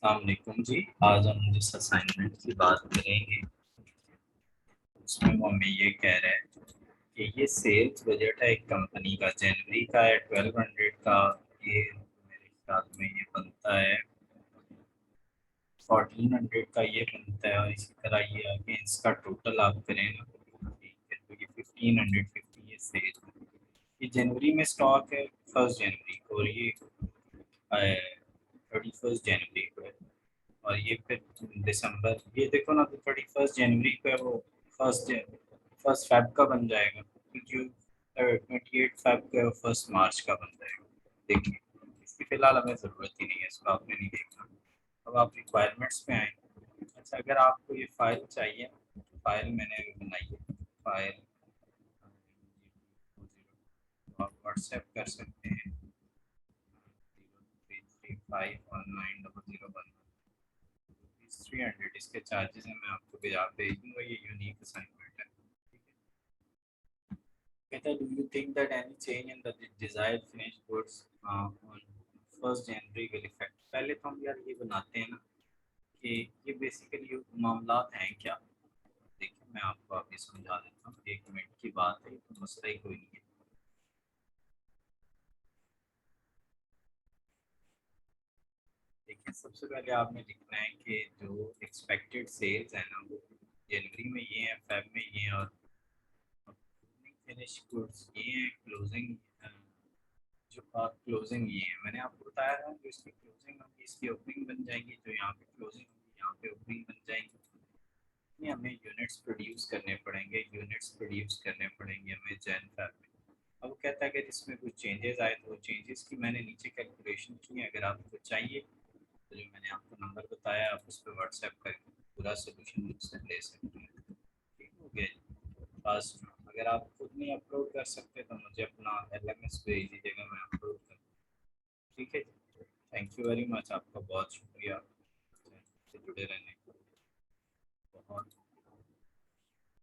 अस्सलामुअलैकुम जी। आज हम जिस असाइनमेंट की बात करेंगे उसमें वो हमें ये कह रहा है कि ये सेल्स बजट है एक कंपनी का, जनवरी का है 1200 का। ये मेरे ख्याल में ये बनता है 1400 का, ये बनता है। और इसी तरह ये आगे इसका टोटल आप करें ना, ठीक है, तो ये 1550 ये सेल, ये जनवरी में स्टॉक है 1 जनवरी को, और ये 31 जनवरी को है। और ये फिर दिसंबर, ये देखो ना, तो 31 जनवरी को है, वो फर्स्ट फर्स्ट फेब का बन जाएगा, क्योंकि 28 फेब का है, 1 मार्च का बन जाएगा। देखिए, इसकी फिलहाल हमें ज़रूरत ही नहीं है, इसको आपने नहीं देखना। अब आप रिक्वायरमेंट्स पे आए। अच्छा, अगर आपको ये फाइल चाहिए तो फाइल मैंने अभी बनाई है। फाइल आप व्हाट्सएप कर सकते हैं 0335190011। 300 इसके चार्जेस हैं, मैं आपको भेज दूंगा। ये यूनिक असाइनमेंट है, ठीक है। कहता है, do you think that any change in the desired finish goods on 1 January will effect. पहले तो हम यार ये बनाते हैं ना कि ये बेसिकली मामला हैं क्या। देखिए, मैं आपको अभी समझा देता हूँ, 1 मिनट की बात है, तो मसला ही कोई नहीं है। देखिए, सबसे पहले आपने लिखना है कि जो एक्सपेक्टेड सेल्स है ना, वो जनवरी में ये है, फेब में ये है, और फिनिश गुड्स ये है, क्लोजिंग जो क्लोजिंग ये है। मैंने आपको बताया था कि इसकी क्लोजिंग होगी, इसकी ओपनिंग बन जाएगी, तो यहाँ पे क्लोजिंग होगी, यहाँ पे ओपनिंग बन जाएगी। ये हमें यूनिट्स प्रोड्यूस करने पड़ेंगे, यूनिट्स प्रोड्यूस करने पड़ेंगे हमें जैन फेब में। अब वो कहता है कि इसमें कुछ चेंजेस आए, तो चेंजेस की मैंने नीचे कैलकुलेशन की है। अगर आपको चाहिए तो जो मैंने आपको नंबर बताया, आप उस पर व्हाट्सएप करके पूरा सोल्यूशन मुझसे ले सकते हैं। ठीक हो गया। फास्ट, अगर आप खुद नहीं अपलोड कर सकते तो मुझे अपना LMS भेज दीजिएगा, मैं अपलोड कर। ठीक है, थैंक यू वेरी मच, आपका बहुत शुक्रिया से जुड़े रहने का। बहुत